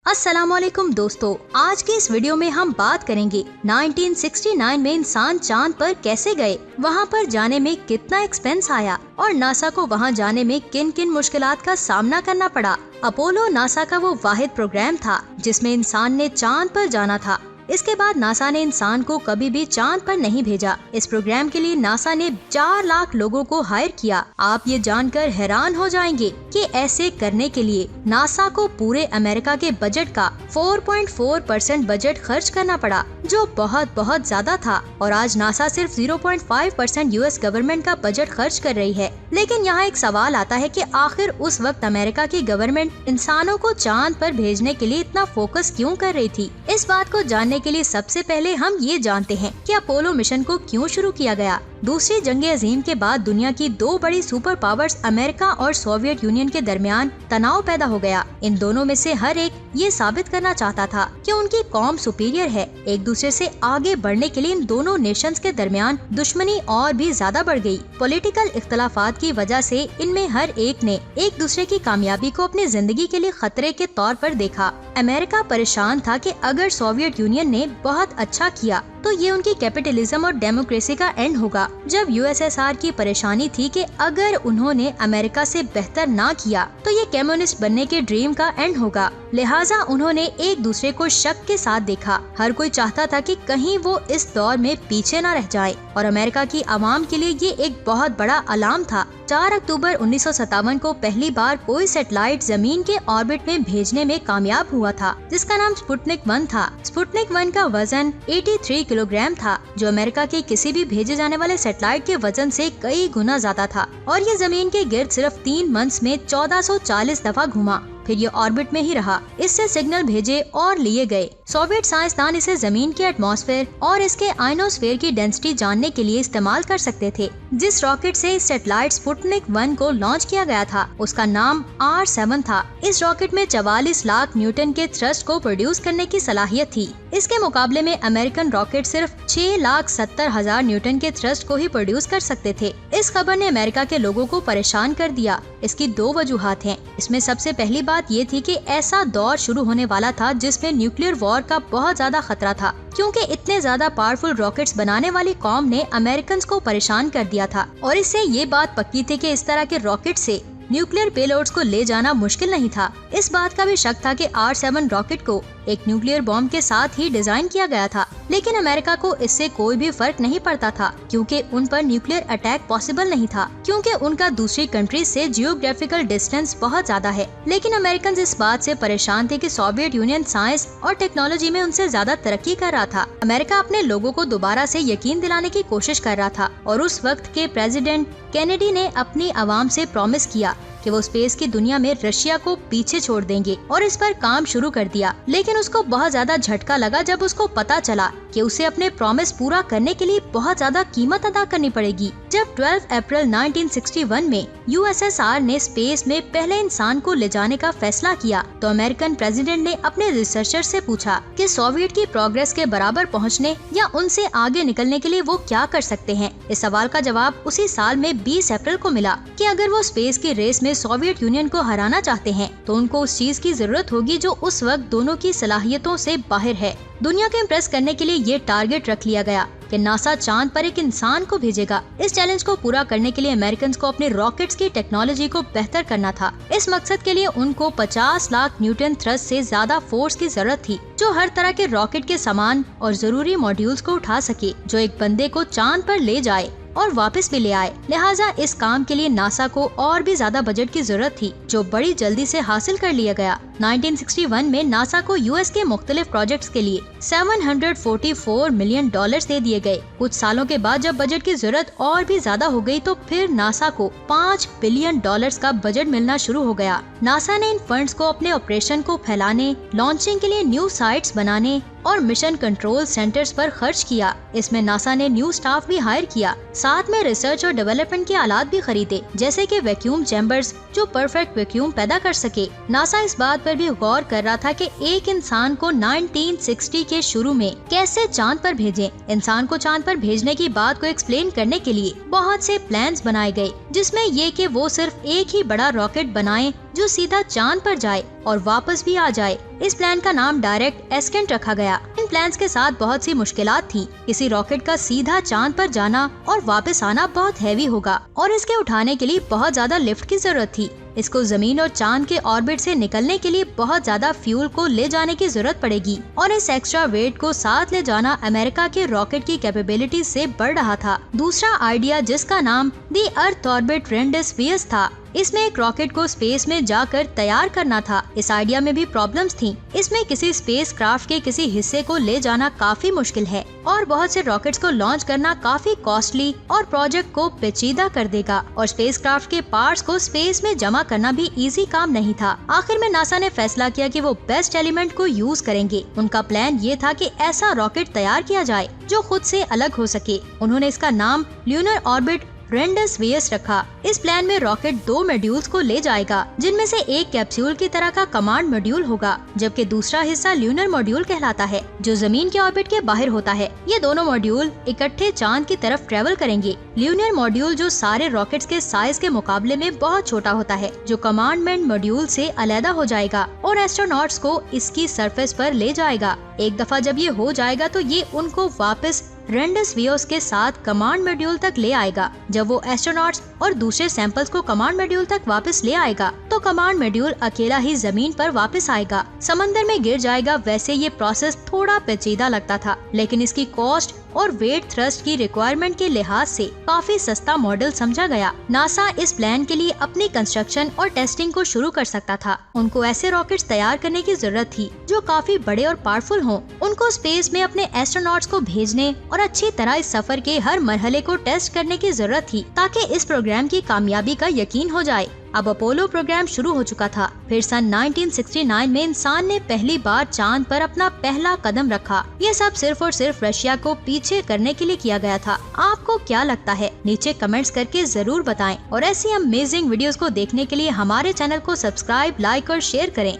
अस्सलामुअलैकुम दोस्तों, आज की इस वीडियो में हम बात करेंगे 1969 में इंसान चांद पर कैसे गए, वहां पर जाने में कितना एक्सपेंस आया और नासा को वहां जाने में किन किन मुश्किलात का सामना करना पड़ा। अपोलो नासा का वो वाहिद प्रोग्राम था जिसमें इंसान ने चांद पर जाना था। इसके बाद नासा ने इंसान को कभी भी चांद पर नहीं भेजा। इस प्रोग्राम के लिए नासा ने 4 लाख लोगों को हायर किया। आप ये जानकर हैरान हो जाएंगे कि ऐसे करने के लिए नासा को पूरे अमेरिका के बजट का 4.4% बजट खर्च करना पड़ा, जो बहुत ज्यादा था। और आज नासा सिर्फ 0.5% यूएस गवर्नमेंट का बजट खर्च कर रही है। लेकिन यहाँ एक सवाल आता है कि आखिर उस वक्त अमेरिका की गवर्नमेंट इंसानों को चांद पर भेजने के लिए इतना फोकस क्यों कर रही थी। इस बात को जानने के लिए सबसे पहले हम ये जानते हैं कि अपोलो मिशन को क्यों शुरू किया गया। दूसरी जंग अजीम के बाद दुनिया की 2 बड़ी सुपर पावर्स अमेरिका और सोवियत यूनियन के दरमियान तनाव पैदा हो गया। इन दोनों में से हर एक ये साबित करना चाहता था कि उनकी कौम सुपीरियर है। एक दूसरे से आगे बढ़ने के लिए इन दोनों नेशंस के दरमियान दुश्मनी और भी ज्यादा बढ़ गई। पॉलिटिकल इख्तलाफात की वजह से इनमें हर एक ने एक दूसरे की कामयाबी को अपनी जिंदगी के लिए खतरे के तौर पर देखा। अमेरिका परेशान था कि अगर सोवियत यूनियन ने बहुत अच्छा किया तो ये उनकी कैपिटलिज्म और डेमोक्रेसी का एंड होगा, जब यूएसएसआर की परेशानी थी कि अगर उन्होंने अमेरिका से बेहतर ना किया तो ये कम्युनिस्ट बनने के ड्रीम का एंड होगा। लिहाजा उन्होंने एक दूसरे को शक के साथ देखा। हर कोई चाहता था कि कहीं वो इस दौर में पीछे न रह जाए और अमेरिका की आवाम के लिए ये एक बहुत बड़ा अलार्म था। 4 अक्टूबर 1957 को पहली बार कोई सैटेलाइट जमीन के ऑर्बिट में भेजने में कामयाब हुआ था, जिसका नाम स्पुतनिक 1 था। स्पुतनिक 1 का वजन 83 किलोग्राम था, जो अमेरिका के किसी भी भेजे जाने वाले सैटेलाइट के वजन से कई गुना ज्यादा था। और ये जमीन के गिर्द सिर्फ 3 मंथ्स में 1440 दफा घूमा, फिर ये ऑर्बिट में ही रहा। इससे सिग्नल भेजे और लिए गए। सोवियत साइंसदान इसे जमीन के एटमॉस्फेयर और इसके आयनोस्फेयर की डेंसिटी जानने के लिए इस्तेमाल कर सकते थे। जिस रॉकेट से इस सैटेलाइट स्पुतनिक 1 को लॉन्च किया गया था उसका नाम R7 था। इस रॉकेट में 44 लाख न्यूटन के थ्रस्ट को प्रोड्यूस करने की सलाहियत थी। इसके मुकाबले में अमेरिकन रॉकेट सिर्फ 6,70,000 न्यूटन के थ्रस्ट को ही प्रोड्यूस कर सकते थे। इस खबर ने अमेरिका के लोगों को परेशान कर दिया। इसकी 2 वजूहात हैं। इसमें सबसे पहली बात ये थी कि ऐसा दौर शुरू होने वाला था जिसमें न्यूक्लियर वॉर का बहुत ज्यादा खतरा था, क्योंकि इतने ज्यादा पावरफुल रॉकेट्स बनाने वाली कौम ने अमेरिकन को परेशान कर दिया था। और इससे ये बात पक्की थी कि इस तरह के रॉकेट से न्यूक्लियर पेलोड्स को ले जाना मुश्किल नहीं था। इस बात का भी शक था कि R7 रॉकेट को एक न्यूक्लियर बॉम्ब के साथ ही डिजाइन किया गया था। लेकिन अमेरिका को इससे कोई भी फर्क नहीं पड़ता था, क्योंकि उन पर न्यूक्लियर अटैक पॉसिबल नहीं था, क्योंकि उनका दूसरी कंट्री से जियोग्राफिकल डिस्टेंस बहुत ज्यादा है। लेकिन अमेरिकन इस बात से परेशान थे कि सोवियत यूनियन साइंस और टेक्नोलॉजी में उनसे ज्यादा तरक्की कर रहा था। अमेरिका अपने लोगों को दोबारा से यकीन दिलाने की कोशिश कर रहा था और उस वक्त के प्रेसिडेंट केनेडी ने अपनी आवाम से प्रॉमिस किया कि वो स्पेस की दुनिया में रशिया को पीछे छोड़ देंगे और इस पर काम शुरू कर दिया। लेकिन उसको बहुत ज्यादा झटका लगा जब उसको पता चला कि उसे अपने प्रॉमिस पूरा करने के लिए बहुत ज्यादा कीमत अदा करनी पड़ेगी। जब 12 अप्रैल 1961 में यूएसएसआर ने स्पेस में पहले इंसान को ले जाने का फैसला किया तो अमेरिकन प्रेसिडेंट ने अपने रिसर्चर से पूछा कि सोवियत की प्रोग्रेस के बराबर पहुंचने या उनसे आगे निकलने के लिए वो क्या कर सकते हैं। इस सवाल का जवाब उसी साल में 20 अप्रैल को मिला कि अगर वो स्पेस की रेस में सोवियत यूनियन को हराना चाहते हैं तो उनको उस चीज की जरूरत होगी जो उस वक्त दोनों की सलाहियतों से बाहर है। दुनिया को इम्प्रेस करने के लिए ये टारगेट रख लिया गया कि नासा चांद पर एक इंसान को भेजेगा। इस चैलेंज को पूरा करने के लिए अमेरिकन को अपने रॉकेट्स की टेक्नोलॉजी को बेहतर करना था। इस मकसद के लिए उनको 50 लाख न्यूटन थ्रस्ट से ज्यादा फोर्स की जरूरत थी, जो हर तरह के रॉकेट के सामान और जरूरी मॉड्यूल्स को उठा सके, जो एक बंदे को चांद पर ले जाए और वापस भी ले आए। लिहाजा इस काम के लिए नासा को और भी ज्यादा बजट की जरूरत थी, जो बड़ी जल्दी से हासिल कर लिया गया। 1961 में नासा को यूएस के मुख्तलिफ प्रोजेक्ट्स के लिए $744 मिलियन दे दिए गए। कुछ सालों के बाद जब बजट की जरूरत और भी ज्यादा हो गई तो फिर नासा को $5 बिलियन का बजट मिलना शुरू हो गया। नासा ने इन फंड्स को अपने ऑपरेशन को फैलाने, लॉन्चिंग के लिए न्यू साइट्स बनाने और मिशन कंट्रोल सेंटर्स पर खर्च किया। इसमें नासा ने न्यू स्टाफ भी हायर किया, साथ में रिसर्च और डेवलपमेंट के आलात भी खरीदे, जैसे कि वैक्यूम चैम्बर्स जो परफेक्ट वैक्यूम पैदा कर सके। नासा इस बात पर भी गौर कर रहा था कि एक इंसान को 1960 के शुरू में कैसे चांद पर भेजें। इंसान को चांद पर भेजने की बात को एक्सप्लेन करने के लिए बहुत से प्लान्स बनाए गए, जिसमें ये कि वो सिर्फ एक ही बड़ा रॉकेट बनाएं जो सीधा चांद पर जाए और वापस भी आ जाए। इस प्लान का नाम डायरेक्ट एस्केंट रखा गया। इन प्लान्स के साथ बहुत सी मुश्किलात थी। किसी रॉकेट का सीधा चांद पर जाना और वापस आना बहुत हैवी होगा और इसके उठाने के लिए बहुत ज्यादा लिफ्ट की जरूरत थी। इसको जमीन और चांद के ऑर्बिट से निकलने के लिए बहुत ज्यादा फ्यूल को ले जाने की जरूरत पड़ेगी और इस एक्स्ट्रा वेट को साथ ले जाना अमेरिका के रॉकेट की कैपेबिलिटी से बढ़ रहा था। दूसरा आइडिया, जिसका नाम दी अर्थ ऑर्बिट रेंडेसवियस था, इसमें एक रॉकेट को स्पेस में जाकर तैयार करना था। इस आइडिया में भी प्रॉब्लम्स थी। इसमें किसी स्पेस क्राफ्ट के किसी हिस्से को ले जाना काफी मुश्किल है और बहुत से रॉकेट्स को लॉन्च करना काफी कॉस्टली और प्रोजेक्ट को पेचीदा कर देगा और स्पेस क्राफ्ट के पार्ट्स को स्पेस में जमा करना भी इजी काम नहीं था। आखिर में नासा ने फैसला किया कि वो बेस्ट एलिमेंट को यूज करेंगे। उनका प्लान ये था कि ऐसा रॉकेट तैयार किया जाए जो खुद से अलग हो सके। उन्होंने इसका नाम ल्यूनर ऑर्बिट रेंडेसवियस रखा। इस प्लान में रॉकेट 2 मॉड्यूल्स को ले जाएगा, जिनमें से एक कैप्सूल की तरह का कमांड मॉड्यूल होगा, जबकि दूसरा हिस्सा ल्यूनर मॉड्यूल कहलाता है, जो जमीन के ऑर्बिट के बाहर होता है। ये दोनों मॉड्यूल इकट्ठे चांद की तरफ ट्रेवल करेंगे। ल्यूनर मॉड्यूल, जो सारे रॉकेट्स के साइज के मुकाबले में बहुत छोटा होता है, जो कमांडमेंट मॉड्यूल से अलहदा हो जाएगा और एस्ट्रोनॉट्स को इसकी सरफेस पर ले जाएगा। एक दफा जब ये हो जाएगा तो ये उनको वापस रेंडेसवियस के साथ कमांड मॉड्यूल तक ले आएगा। जब वो एस्ट्रोनॉट्स और दूसरे सैंपल्स को कमांड मॉड्यूल तक वापस ले आएगा तो कमांड मॉड्यूल अकेला ही जमीन पर वापस आएगा, समंदर में गिर जाएगा। वैसे ये प्रोसेस थोड़ा पेचीदा लगता था, लेकिन इसकी कॉस्ट और वेट थ्रस्ट की रिक्वायरमेंट के लिहाज से काफी सस्ता मॉडल समझा गया। नासा इस प्लान के लिए अपनी कंस्ट्रक्शन और टेस्टिंग को शुरू कर सकता था। उनको ऐसे रॉकेट्स तैयार करने की जरूरत थी जो काफी बड़े और पावरफुल हों। उनको स्पेस में अपने एस्ट्रोनॉट्स को भेजने और अच्छी तरह इस सफर के हर मरहले को टेस्ट करने की जरूरत थी, ताकि इस प्रोग्राम की कामयाबी का यकीन हो जाए। अब अपोलो प्रोग्राम शुरू हो चुका था। फिर सन 1969 में इंसान ने पहली बार चांद पर अपना पहला कदम रखा। ये सब सिर्फ और सिर्फ रशिया को पीछे करने के लिए किया गया था। आपको क्या लगता है? नीचे कमेंट्स करके जरूर बताएं और ऐसी अमेजिंग वीडियोस को देखने के लिए हमारे चैनल को सब्सक्राइब, लाइक और शेयर करें।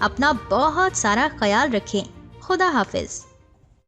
अपना बहुत सारा ख्याल रखें। खुदा हाफिज।